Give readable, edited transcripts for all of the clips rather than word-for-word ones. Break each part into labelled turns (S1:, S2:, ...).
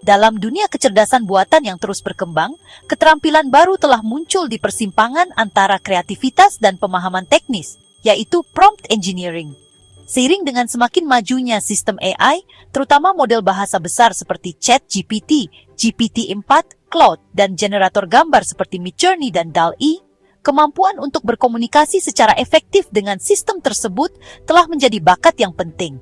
S1: Dalam dunia kecerdasan buatan yang terus berkembang, keterampilan baru telah muncul di persimpangan antara kreativitas dan pemahaman teknis, yaitu prompt engineering. Seiring dengan semakin majunya sistem AI, terutama model bahasa besar seperti ChatGPT, GPT-4, Claude, dan generator gambar seperti Midjourney dan DALL-E, kemampuan untuk berkomunikasi secara efektif dengan sistem tersebut telah menjadi bakat yang penting.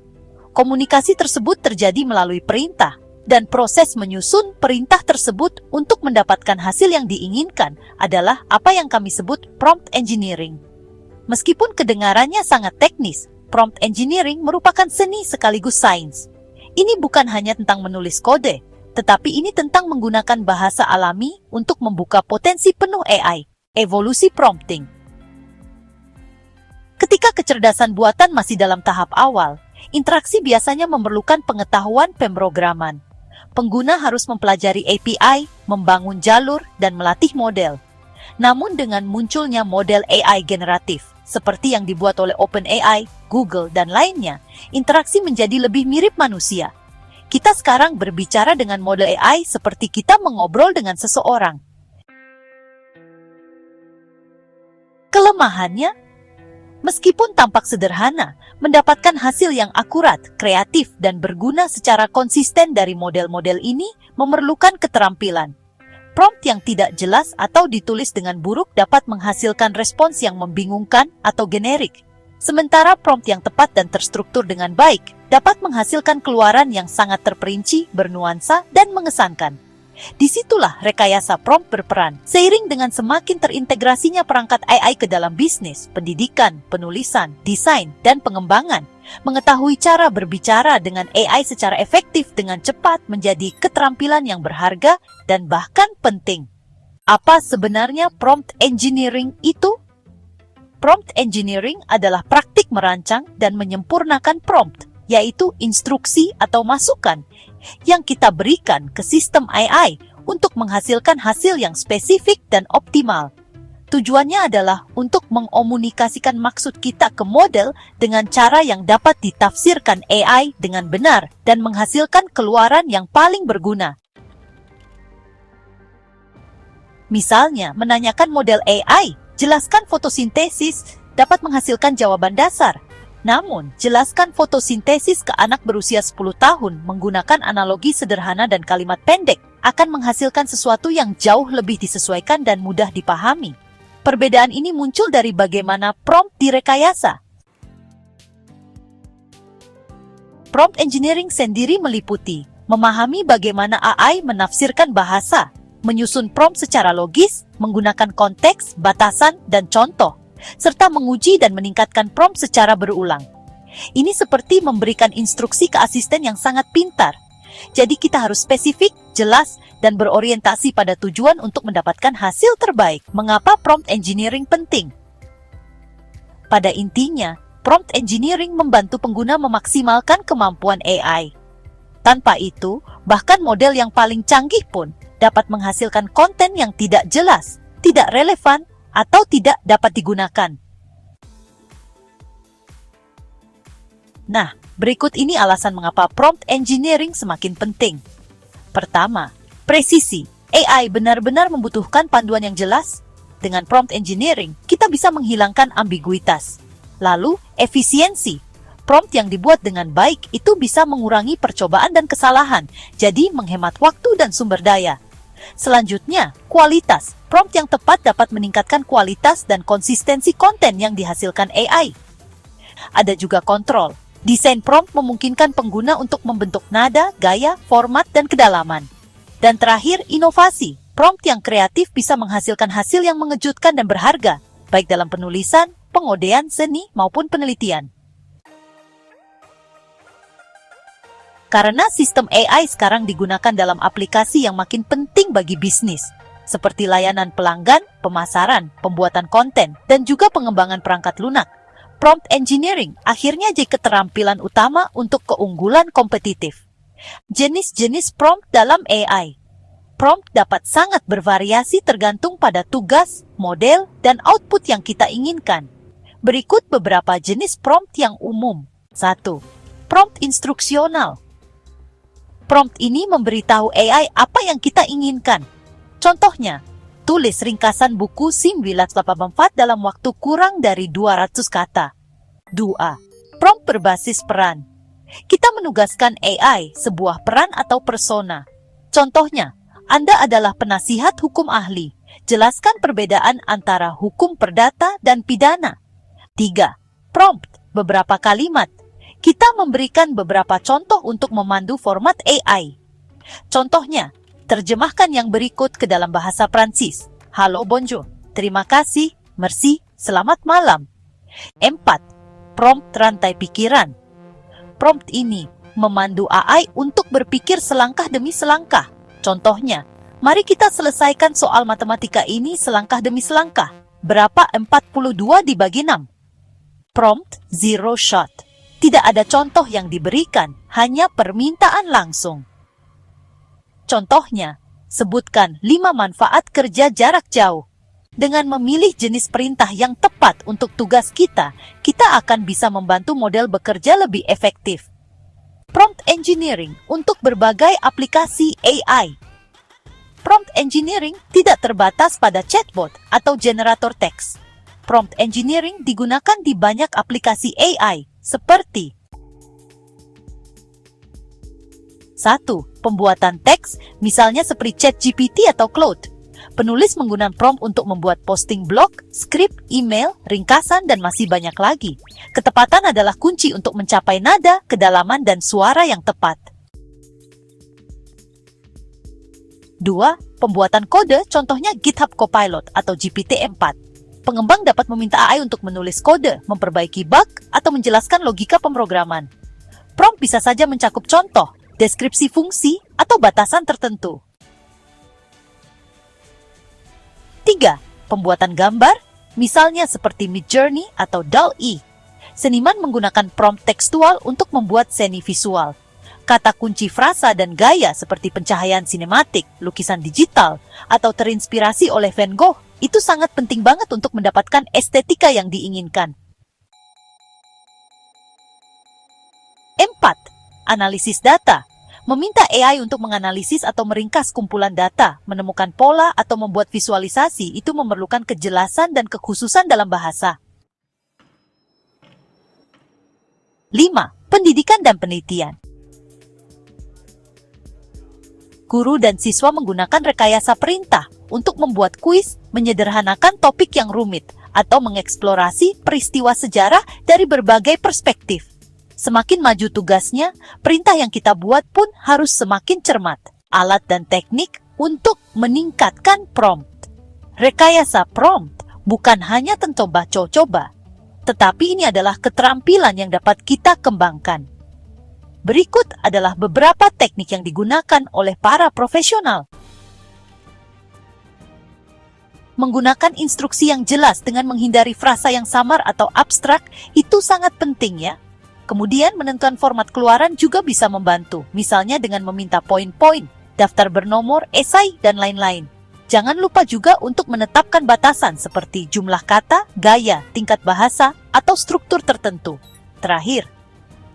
S1: Komunikasi tersebut terjadi melalui perintah, dan proses menyusun perintah tersebut untuk mendapatkan hasil yang diinginkan adalah apa yang kami sebut prompt engineering. Meskipun kedengarannya sangat teknis, prompt engineering merupakan seni sekaligus sains. Ini bukan hanya tentang menulis kode, tetapi ini tentang menggunakan bahasa alami untuk membuka potensi penuh AI, evolusi prompting. Ketika kecerdasan buatan masih dalam tahap awal, interaksi biasanya memerlukan pengetahuan pemrograman. Pengguna harus mempelajari API, membangun jalur, dan melatih model. Namun dengan munculnya model AI generatif, seperti yang dibuat oleh OpenAI, Google, dan lainnya, interaksi menjadi lebih mirip manusia. Kita sekarang berbicara dengan model AI seperti kita mengobrol dengan seseorang. Kelemahannya, meskipun tampak sederhana, mendapatkan hasil yang akurat, kreatif, dan berguna secara konsisten dari model-model ini memerlukan keterampilan. Prompt yang tidak jelas atau ditulis dengan buruk dapat menghasilkan respons yang membingungkan atau generik. Sementara prompt yang tepat dan terstruktur dengan baik dapat menghasilkan keluaran yang sangat terperinci, bernuansa, dan mengesankan. Disitulah rekayasa prompt berperan. Seiring dengan semakin terintegrasinya perangkat AI ke dalam bisnis, pendidikan, penulisan, desain, dan pengembangan, mengetahui cara berbicara dengan AI secara efektif dengan cepat menjadi keterampilan yang berharga dan bahkan penting. Apa sebenarnya prompt engineering itu? Prompt engineering adalah praktik merancang dan menyempurnakan prompt, yaitu instruksi atau masukan yang kita berikan ke sistem AI untuk menghasilkan hasil yang spesifik dan optimal. Tujuannya adalah untuk mengomunikasikan maksud kita ke model dengan cara yang dapat ditafsirkan AI dengan benar dan menghasilkan keluaran yang paling berguna. Misalnya, menanyakan model AI, jelaskan fotosintesis dapat menghasilkan jawaban dasar. Namun, jelaskan fotosintesis ke anak berusia 10 tahun menggunakan analogi sederhana dan kalimat pendek akan menghasilkan sesuatu yang jauh lebih disesuaikan dan mudah dipahami. Perbedaan ini muncul dari bagaimana prompt direkayasa. Prompt engineering sendiri meliputi memahami bagaimana AI menafsirkan bahasa, menyusun prompt secara logis, menggunakan konteks, batasan, dan contoh, serta menguji dan meningkatkan prompt secara berulang. Ini seperti memberikan instruksi ke asisten yang sangat pintar. Jadi kita harus spesifik, jelas, dan berorientasi pada tujuan untuk mendapatkan hasil terbaik. Mengapa prompt engineering penting? Pada intinya, prompt engineering membantu pengguna memaksimalkan kemampuan AI. Tanpa itu, bahkan model yang paling canggih pun dapat menghasilkan konten yang tidak jelas, tidak relevan, atau tidak dapat digunakan. Nah, berikut ini alasan mengapa prompt engineering semakin penting. Pertama, presisi. AI benar-benar membutuhkan panduan yang jelas. Dengan prompt engineering, kita bisa menghilangkan ambiguitas. Lalu, efisiensi. Prompt yang dibuat dengan baik itu bisa mengurangi percobaan dan kesalahan, jadi menghemat waktu dan sumber daya. Selanjutnya, kualitas. Prompt yang tepat dapat meningkatkan kualitas dan konsistensi konten yang dihasilkan AI. Ada juga kontrol. Desain prompt memungkinkan pengguna untuk membentuk nada, gaya, format, dan kedalaman. Dan terakhir, inovasi. Prompt yang kreatif bisa menghasilkan hasil yang mengejutkan dan berharga, baik dalam penulisan, pengodean, seni, maupun penelitian. Karena sistem AI sekarang digunakan dalam aplikasi yang makin penting bagi bisnis, seperti layanan pelanggan, pemasaran, pembuatan konten, dan juga pengembangan perangkat lunak. Prompt engineering akhirnya jadi keterampilan utama untuk keunggulan kompetitif. Jenis-jenis prompt dalam AI. Prompt dapat sangat bervariasi tergantung pada tugas, model, dan output yang kita inginkan. Berikut beberapa jenis prompt yang umum. 1. Prompt instruksional. Prompt ini memberitahu AI apa yang kita inginkan. Contohnya, tulis ringkasan buku 1984 dalam waktu kurang dari 200 kata. 2. Prompt berbasis peran. Kita menugaskan AI sebuah peran atau persona. Contohnya, Anda adalah penasihat hukum ahli. Jelaskan perbedaan antara hukum perdata dan pidana. 3. Prompt beberapa kalimat. Kita memberikan beberapa contoh untuk memandu format AI. Contohnya, terjemahkan yang berikut ke dalam bahasa Prancis. Halo bonjour, terima kasih, merci, selamat malam. 4. Prompt rantai pikiran. Prompt ini memandu AI untuk berpikir selangkah demi selangkah. Contohnya, mari kita selesaikan soal matematika ini selangkah demi selangkah. Berapa 42 dibagi 6? Prompt zero shot. Tidak ada contoh yang diberikan, hanya permintaan langsung. Contohnya, sebutkan 5 manfaat kerja jarak jauh. Dengan memilih jenis perintah yang tepat untuk tugas kita, kita akan bisa membantu model bekerja lebih efektif. Prompt engineering untuk berbagai aplikasi AI. Prompt engineering tidak terbatas pada chatbot atau generator teks. Prompt engineering digunakan di banyak aplikasi AI, seperti 1. Pembuatan teks, misalnya seperti ChatGPT atau Claude. Penulis menggunakan prompt untuk membuat posting blog, skrip, email, ringkasan, dan masih banyak lagi. Ketepatan adalah kunci untuk mencapai nada, kedalaman, dan suara yang tepat. 2. Pembuatan kode, contohnya GitHub Copilot atau GPT-4. Pengembang dapat meminta AI untuk menulis kode, memperbaiki bug, atau menjelaskan logika pemrograman. Prompt bisa saja mencakup contoh, deskripsi fungsi, atau batasan tertentu. 3. Pembuatan gambar, misalnya seperti Midjourney atau DALL-E. Seniman menggunakan prompt tekstual untuk membuat seni visual. Kata kunci frasa dan gaya seperti pencahayaan sinematik, lukisan digital, atau terinspirasi oleh Van Gogh itu sangat penting banget untuk mendapatkan estetika yang diinginkan. 4. Analisis data. Meminta AI untuk menganalisis atau meringkas kumpulan data, menemukan pola atau membuat visualisasi itu memerlukan kejelasan dan kekhususan dalam bahasa. 5. Pendidikan dan penelitian. Guru dan siswa menggunakan rekayasa perintah untuk membuat kuis, menyederhanakan topik yang rumit, atau mengeksplorasi peristiwa sejarah dari berbagai perspektif. Semakin maju tugasnya, perintah yang kita buat pun harus semakin cermat. Alat dan teknik untuk meningkatkan prompt. Rekayasa prompt bukan hanya tentang coba-coba, tetapi ini adalah keterampilan yang dapat kita kembangkan. Berikut adalah beberapa teknik yang digunakan oleh para profesional. Menggunakan instruksi yang jelas dengan menghindari frasa yang samar atau abstrak itu sangat penting ya. Kemudian menentukan format keluaran juga bisa membantu, misalnya dengan meminta poin-poin, daftar bernomor, esai, dan lain-lain. Jangan lupa juga untuk menetapkan batasan seperti jumlah kata, gaya, tingkat bahasa, atau struktur tertentu. Terakhir,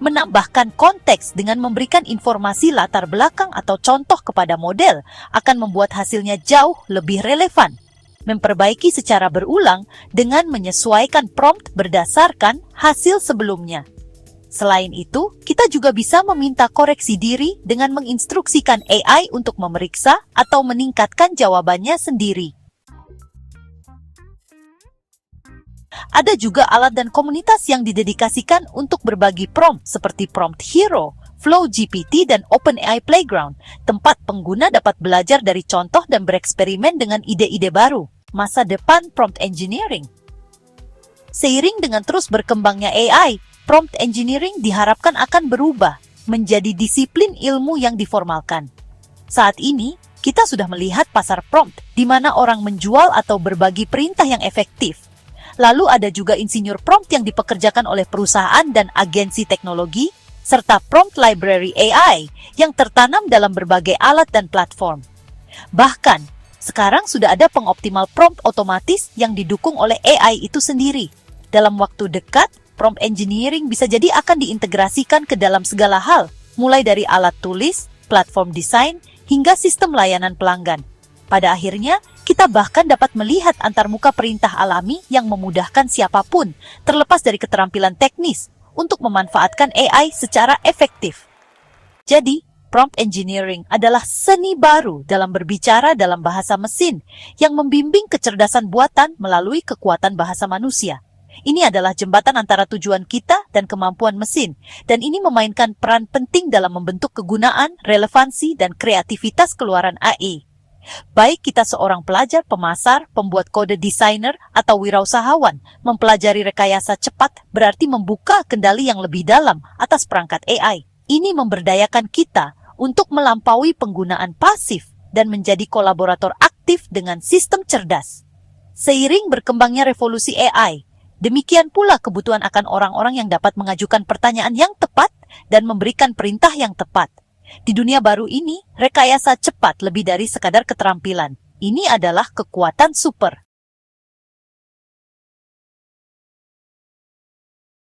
S1: menambahkan konteks dengan memberikan informasi latar belakang atau contoh kepada model akan membuat hasilnya jauh lebih relevan. Memperbaiki secara berulang dengan menyesuaikan prompt berdasarkan hasil sebelumnya. Selain itu, kita juga bisa meminta koreksi diri dengan menginstruksikan AI untuk memeriksa atau meningkatkan jawabannya sendiri. Ada juga alat dan komunitas yang didedikasikan untuk berbagi prompt seperti Prompt Hero, Flow GPT, dan OpenAI Playground, tempat pengguna dapat belajar dari contoh dan bereksperimen dengan ide-ide baru. Masa depan prompt engineering. Seiring dengan terus berkembangnya AI, prompt engineering diharapkan akan berubah menjadi disiplin ilmu yang diformalkan. Saat ini, kita sudah melihat pasar prompt di mana orang menjual atau berbagi perintah yang efektif. Lalu ada juga insinyur prompt yang dipekerjakan oleh perusahaan dan agensi teknologi, serta prompt library AI yang tertanam dalam berbagai alat dan platform. Bahkan, sekarang sudah ada pengoptimal prompt otomatis yang didukung oleh AI itu sendiri. Dalam waktu dekat, prompt engineering bisa jadi akan diintegrasikan ke dalam segala hal, mulai dari alat tulis, platform desain, hingga sistem layanan pelanggan. Pada akhirnya, kita bahkan dapat melihat antarmuka perintah alami yang memudahkan siapapun, terlepas dari keterampilan teknis, untuk memanfaatkan AI secara efektif. Jadi, prompt engineering adalah seni baru dalam berbicara dalam bahasa mesin yang membimbing kecerdasan buatan melalui kekuatan bahasa manusia. Ini adalah jembatan antara tujuan kita dan kemampuan mesin, dan ini memainkan peran penting dalam membentuk kegunaan, relevansi, dan kreativitas keluaran AI. Baik kita seorang pelajar, pemasar, pembuat kode desainer, atau wirausahawan, mempelajari rekayasa cepat berarti membuka kendali yang lebih dalam atas perangkat AI. Ini memberdayakan kita untuk melampaui penggunaan pasif dan menjadi kolaborator aktif dengan sistem cerdas. Seiring berkembangnya revolusi AI, demikian pula kebutuhan akan orang-orang yang dapat mengajukan pertanyaan yang tepat dan memberikan perintah yang tepat. Di dunia baru ini, rekayasa cepat lebih dari sekadar keterampilan. Ini adalah kekuatan super.